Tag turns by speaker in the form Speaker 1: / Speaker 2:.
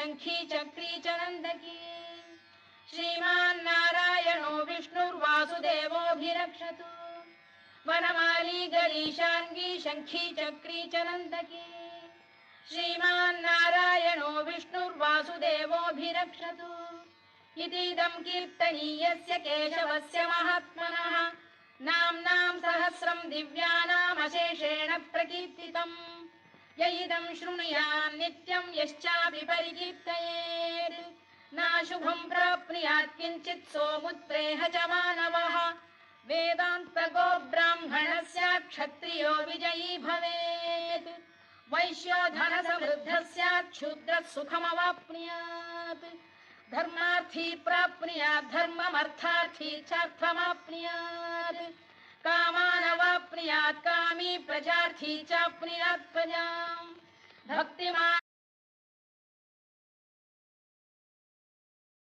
Speaker 1: शंखी चक्री च नंदकी श्रीमान्नारायणो विष्णुर्वासुदेवोऽभिरक्षतु वनमाली गरीशांगी शंखी चक्री च नंदकी श्रीमान्नारायणो विष्णुर्वासुदेवोऽभिरक्षतु इतीदं कीर्तनीयस्य केशवस्य महात्मनः नाम्नां सहस्रं दिव्यानामशेषेण प्रकीर्तितम् य इदं शृणुयात् नित्यं यश्चापि परिकीर्तयेत् नाशुभं प्राप्नुयात् किञ्चित् सोमुत्प्रेह च मानवः वेदान्तको ब्राह्मणः स्यात् क्षत्रियो विजयी भवेत् वैश्यो धनसमृद्धः स्यात् शूद्रः सुखमवाप्नुयात् धर्मार्थी प्राप्नुयात् धर्ममर्थार्थी चार्थमाप्नुयात् कामानवाप्नुयात् कामी प्रजार्थी चाप्नुयात् प्रजाम् भक्तिमान्